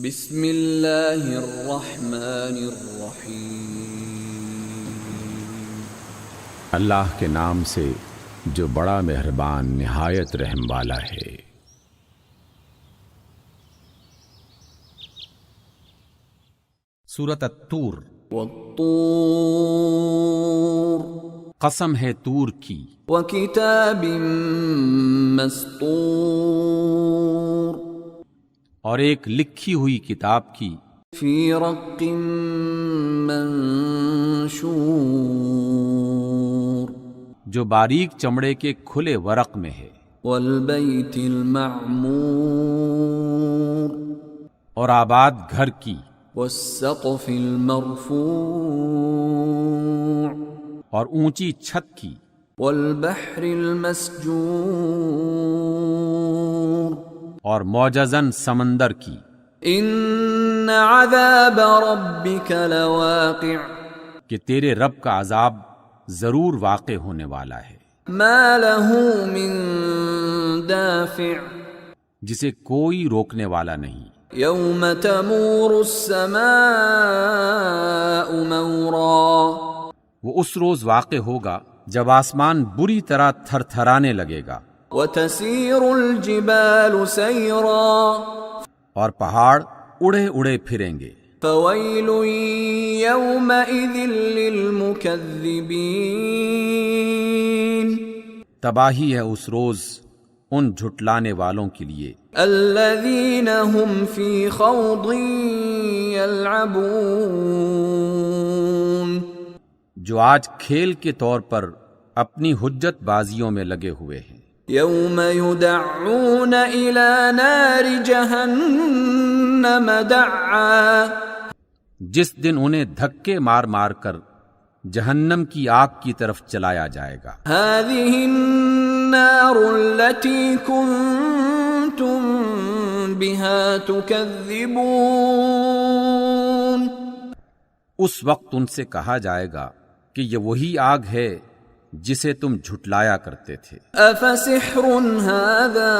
بسم اللہ الرحمن الرحیم۔ اللہ کے نام سے جو بڑا مہربان نہایت رحم والا ہے۔ سورۃ الطور۔ والطور قسم ہے طور کی، وکتاب مسطور اور ایک لکھی ہوئی کتاب کی، فی رق منشور جو باریک چمڑے کے کھلے ورق میں ہے، والبیت المعمور اور آباد گھر کی، والسقف المرفوع اور اونچی چھت کی، والبحر المسجور اور معجزن سمندر کی۔ ان عذاب ربک لواقع کہ تیرے رب کا عذاب ضرور واقع ہونے والا ہے، ما له من دافع جسے کوئی روکنے والا نہیں۔ یوم تمور السماء مورا وہ اس روز واقع ہوگا جب آسمان بری طرح تھر تھرانے لگے گا، وتسیر الجبال سیرا اور پہاڑ اڑے اڑے پھریں گے۔ فویل یومئذ للمکذبین تباہی ہے اس روز ان جھٹلانے والوں کے لیے، الذین هم فی خوض یلعبون جو آج کھیل کے طور پر اپنی حجت بازیوں میں لگے ہوئے ہیں۔ یوم یدعون الی نار جہنم دعا جس دن انہیں دھکے مار مار کر جہنم کی آگ کی طرف چلایا جائے گا۔ هذه النار التي كنتم بها تكذبون اس وقت ان سے کہا جائے گا کہ یہ وہی آگ ہے جسے تم جھٹلایا کرتے تھے۔ افسحر هذا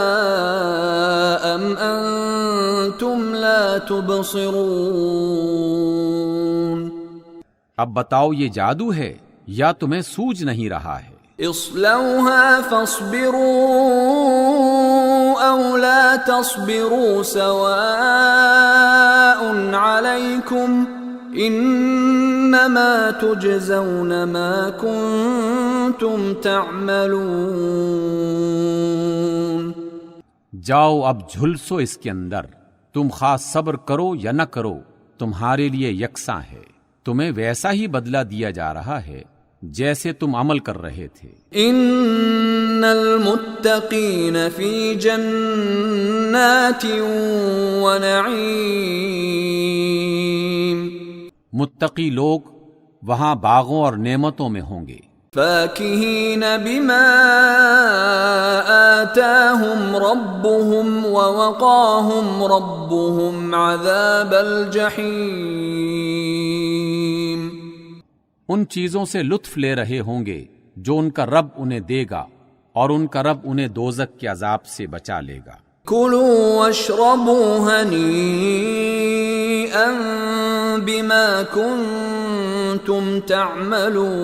ام انتم لا تبصرون اب بتاؤ یہ جادو ہے یا تمہیں سوجھ نہیں رہا ہے؟ اصلوها فاصبروا او لا تصبروا سواء عليكم انما تجزون ما كنتم تعملون جاؤ اب جھلسو اس کے اندر، تم خاص صبر کرو یا نہ کرو تمہارے لیے یکساں ہے، تمہیں ویسا ہی بدلہ دیا جا رہا ہے جیسے تم عمل کر رہے تھے۔ ان المتقین فی جنات ونعیم متقی لوگ وہاں باغوں اور نعمتوں میں ہوں گے، فاکہین بما آتاہم ربهم ووقاہم ربهم عذاب الجحیم ان چیزوں سے لطف لے رہے ہوں گے جو ان کا رب انہیں دے گا، اور ان کا رب انہیں دوزخ کے عذاب سے بچا لے گا۔ کلوا واشربوا ہنیئا بما کنتم تعملون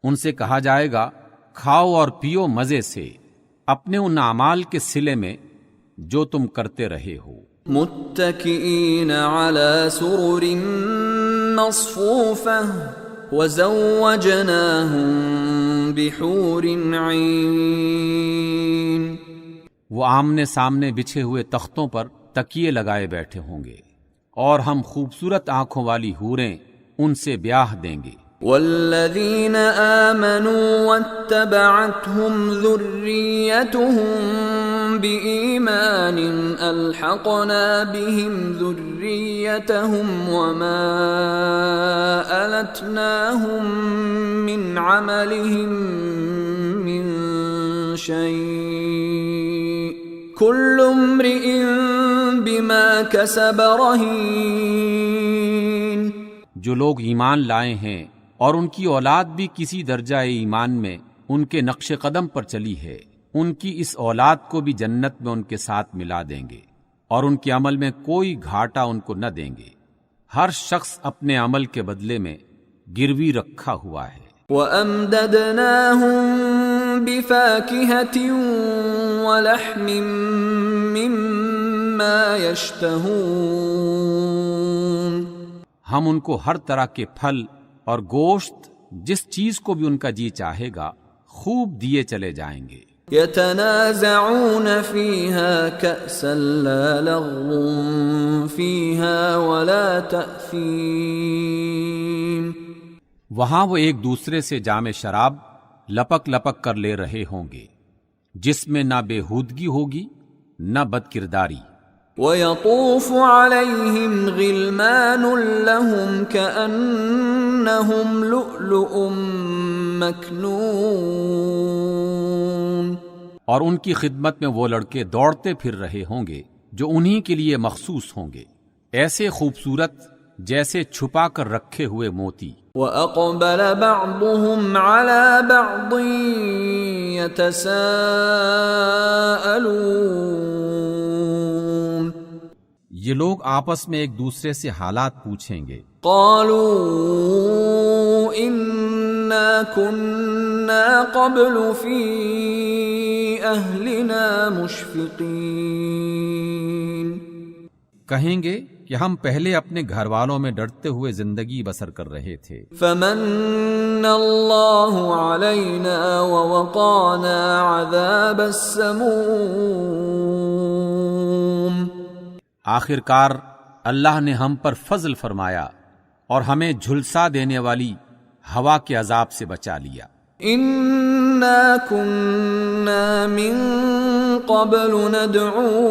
ان سے کہا جائے گا کھاؤ اور پیو مزے سے اپنے ان اعمال کے صلے میں جو تم کرتے رہے ہو۔ متکئین علی سرر مصفوفہ وزوجناہم بحور عین وہ آمنے سامنے بچھے ہوئے تختوں پر تکیے لگائے بیٹھے ہوں گے، اور ہم خوبصورت آنکھوں والی حوریں ان سے بیاہ دیں گے۔ والذین آمنوا واتبعتهم ذریتهم بإیمان الحقنا بهم ذریتهم وما ألتناهم من عملهم من شيء كل امرئ بما كسب رهین جو لوگ ایمان لائے ہیں اور ان کی اولاد بھی کسی درجہ ایمان میں ان کے نقش قدم پر چلی ہے، ان کی اس اولاد کو بھی جنت میں ان کے ساتھ ملا دیں گے، اور ان کے عمل میں کوئی گھاٹا ان کو نہ دیں گے. ہر شخص اپنے عمل کے بدلے میں گروی رکھا ہوا ہے. وَأَمْدَدْنَاهُمْ بِفَاكِهَةٍ وَلَحْمٍ مِّمَّا يَشْتَهُونَ. ہم ان کو ہر طرح کے پھل اور گوشت جس چیز کو بھی ان کا جی چاہے گا خوب دیے چلے جائیں گے. يَتَنَازَعُونَ فِيهَا كَأْسًا لَا لَغْوٌ فِيهَا وَلَا تَأْثِيمٌ. وہاں وہ ایک دوسرے سے جام شراب لپک لپک کر لے رہے ہوں گے جس میں نہ بےہودگی ہوگی نہ بدکرداری. وَيَطُوفُ عَلَيْهِمْ غِلْمَانٌ لَهُمْ كَأَنَّهُمْ لُؤْلُؤٌ مَّكْنُونٌ. اور ان کی خدمت میں وہ لڑکے دوڑتے پھر رہے ہوں گے جو انہی کے لیے مخصوص ہوں گے، ایسے خوبصورت جیسے چھپا کر رکھے ہوئے موتی. وَأَقْبَلَ بَعْضُهُمْ عَلَى بَعْضٍ يَتَسَاءَلُونَ. یہ لوگ آپس میں ایک دوسرے سے حالات پوچھیں گے. قَالُوا إِنَّا كُنَّا قَبْلُ فِي أَهْلِنَا مُشْفِقِينَ. کہیں گے کہ ہم پہلے اپنے گھر والوں میں ڈرتے ہوئے زندگی بسر کر رہے تھے. فَمَنَّ اللَّهُ عَلَيْنَا وَوَقَانَا عَذَابَ السَّمُومِ. آخر کار اللہ نے ہم پر فضل فرمایا اور ہمیں جھلسا دینے والی ہوا کے عذاب سے بچا لیا. إِنَّا كُنَّا مِن قَبْلُ نَدْعُوهُ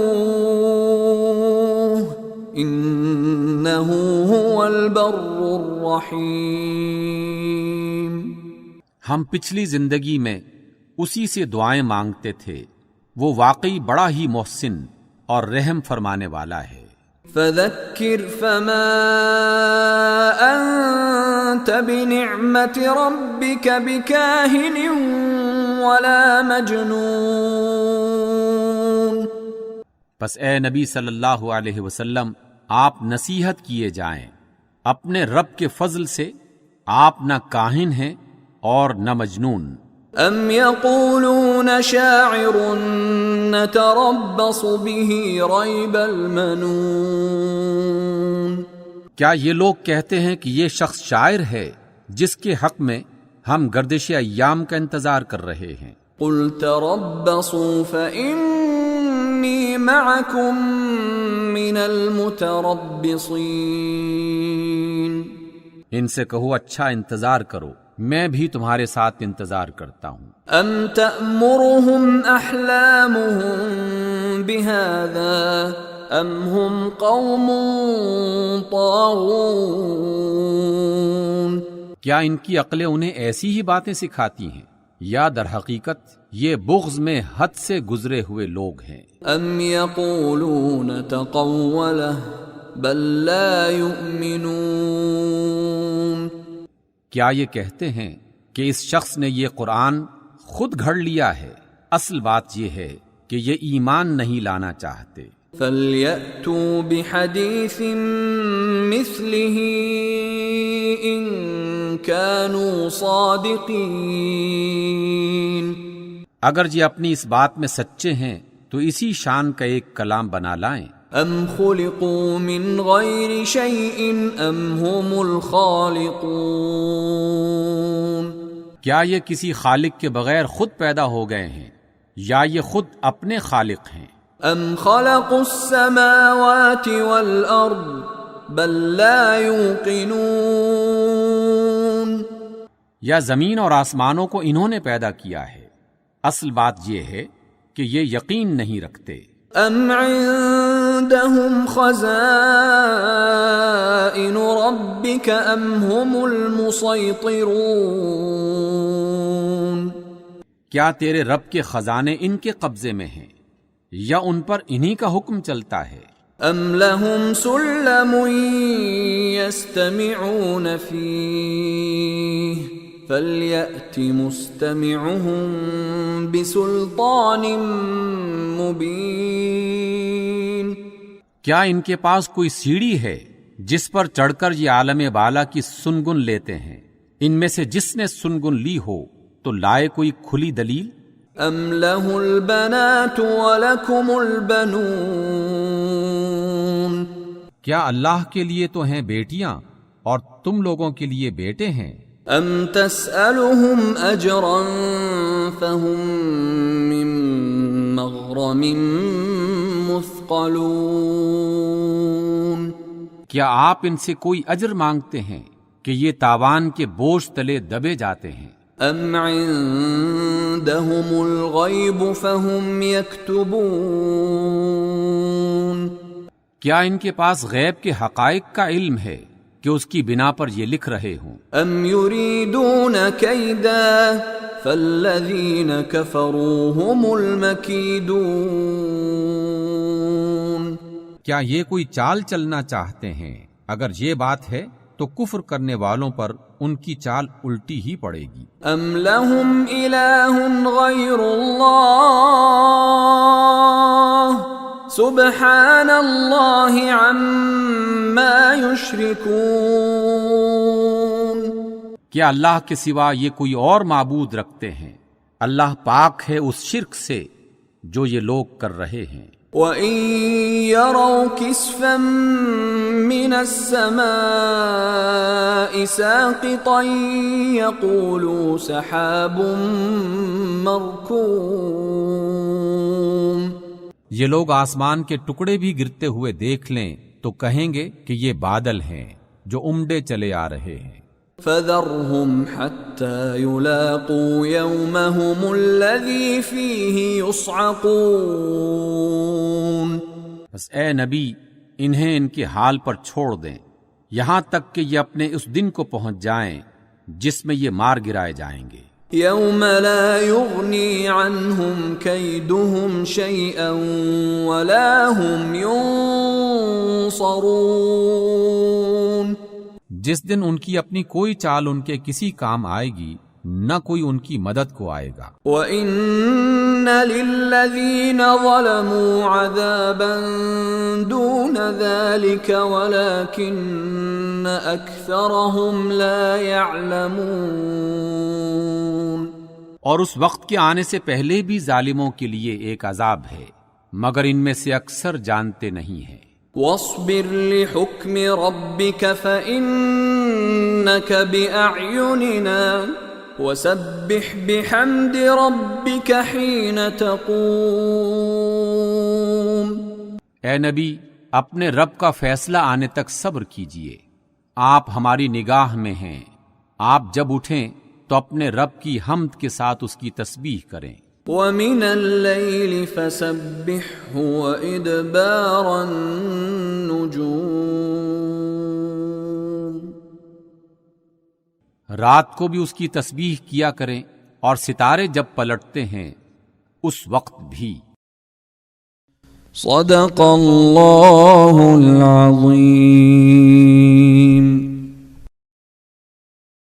إِنَّهُ هُوَ الْبَرُّ الرَّحِيمُ. ہم پچھلی زندگی میں اسی سے دعائیں مانگتے تھے، وہ واقعی بڑا ہی محسن اور رحم فرمانے والا ہے. فَذَكِّرْ فَمَا أَنْتَ بِنِعْمَةِ رَبِّكَ بِكَاهِنٍ وَلَا مَجْنُونٍ. پس اے نبی صلی اللہ علیہ وسلم آپ نصیحت کیے جائیں، اپنے رب کے فضل سے آپ نہ کاہن ہیں اور نہ مجنون. ام یقولون شاعر نتربص به ریب المنون. کیا یہ لوگ کہتے ہیں کہ یہ شخص شاعر ہے جس کے حق میں ہم گردش ایام کا انتظار کر رہے ہیں؟ قل تربصوا فإنی معکم من المتربصین. ان سے کہو اچھا انتظار کرو، میں بھی تمہارے ساتھ انتظار کرتا ہوں. ام تأمرهم احلامهم بهذا ام هم قوم طاغون. کیا ان کی عقلیں انہیں ایسی ہی باتیں سکھاتی ہیں یا در حقیقت یہ بغض میں حد سے گزرے ہوئے لوگ ہیں؟ ام یقولون تقولہ بل لا یؤمنون. کیا یہ کہتے ہیں کہ اس شخص نے یہ قرآن خود گھڑ لیا ہے؟ اصل بات یہ ہے کہ یہ ایمان نہیں لانا چاہتے. فَلْيَأْتُوا بِحَدِيثٍ مِثْلِهِ إِن كَانُوا صَادِقِينَ. اگر یہ اپنی اس بات میں سچے ہیں تو اسی شان کا ایک کلام بنا لائیں. ام خلقوا من غیر شیء ام هم الخالقون. کیا یہ کسی خالق کے بغیر خود پیدا ہو گئے ہیں یا یہ خود اپنے خالق ہیں؟ ام خلقوا السماوات والارض بل لا یوقنون. یا زمین اور آسمانوں کو انہوں نے پیدا کیا ہے، اصل بات یہ ہے کہ یہ یقین نہیں رکھتے. ام عندهم خزائن ربك ام هم المسيطرون. کیا تیرے رب کے خزانے ان کے قبضے میں ہیں یا ان پر انہی کا حکم چلتا ہے؟ ام لهم سلم يستمعون فيه فَلْيَأْتِ مُسْتَمِعُهُم بِسُلْطَانٍ مُبِينٍ. کیا ان کے پاس کوئی سیڑھی ہے جس پر چڑھ کر یہ عالم بالا کی سنگن لیتے ہیں؟ ان میں سے جس نے سنگن لی ہو تو لائے کوئی کھلی دلیل۔ ام له البنات ولکم البنون، کیا اللہ کے لیے تو ہیں بیٹیاں اور تم لوگوں کے لیے بیٹے ہیں؟ ام تسألهم اجرا فهم من مغرم مثقلون، کیا آپ ان سے کوئی اجر مانگتے ہیں کہ یہ تاوان کے بوجھ تلے دبے جاتے ہیں؟ ام عندهم الغیب فهم یکتبون، کیا ان کے پاس غیب کے حقائق کا علم ہے کہ اس کی بنا پر یہ لکھ رہے ہوں؟ ام یریدون کیدا فالذین کفروا هم المکیدون، کیا یہ کوئی چال چلنا چاہتے ہیں؟ اگر یہ بات ہے تو کفر کرنے والوں پر ان کی چال الٹی ہی پڑے گی۔ ام لهم الہ غیر اللہ سبحان اللہ عما یشرکون، کیا اللہ کے سوا یہ کوئی اور معبود رکھتے ہیں؟ اللہ پاک ہے اس شرک سے جو یہ لوگ کر رہے ہیں۔ وَإِن يَرَوْا كِسْفًا مِّنَ السَّمَاءِ سَاقِطًا يَقُولُوا سَحَابٌ مَّرْكُومٌ، یہ لوگ آسمان کے ٹکڑے بھی گرتے ہوئے دیکھ لیں تو کہیں گے کہ یہ بادل ہیں جو امڈے چلے آ رہے ہیں۔ فَذَرْهُمْ حَتَّى يُلَاقُوا يَوْمَهُمُ الَّذِي فِيهِ يُصْعَقُونَ، بس اے نبی انہیں ان کے حال پر چھوڑ دیں یہاں تک کہ یہ اپنے اس دن کو پہنچ جائیں جس میں یہ مار گرائے جائیں گے۔ يَوْمَ لَا يُغْنِي عَنْهُمْ كَيْدُهُمْ شَيْئًا وَلَا هُمْ يُنصَرُونَ، جس دن ان کی اپنی کوئی چال ان کے کسی کام آئے گی نہ کوئی ان کی مدد کو آئے گا۔ وَإِنَّ لِلَّذِينَ ظَلَمُوا عَذَابًا دُونَ ذَلِكَ وَلَكِنَّ أَكْثَرَهُمْ لَا يَعْلَمُونَ، اور اس وقت کے آنے سے پہلے بھی ظالموں کے لیے ایک عذاب ہے مگر ان میں سے اکثر جانتے نہیں ہیں۔ وَاصْبِرْ لِحُكْمِ رَبِّكَ فَإِنَّكَ بِأَعْيُنِنَا وَسَبِّحْ بِحَمْدِ رَبِّكَ حِينَ تَقُومُ، اے نبی اپنے رب کا فیصلہ آنے تک صبر کیجئے، آپ ہماری نگاہ میں ہیں، آپ جب اٹھیں تو اپنے رب کی حمد کے ساتھ اس کی تسبیح کریں۔ وَمِنَ اللَّيْلِ فَسَبِّحْهُ وَإِدْبَارَ النُّجُومِ، رات کو بھی اس کی تسبیح کیا کریں اور ستارے جب پلٹتے ہیں اس وقت بھی۔ صدق اللہ العظیم۔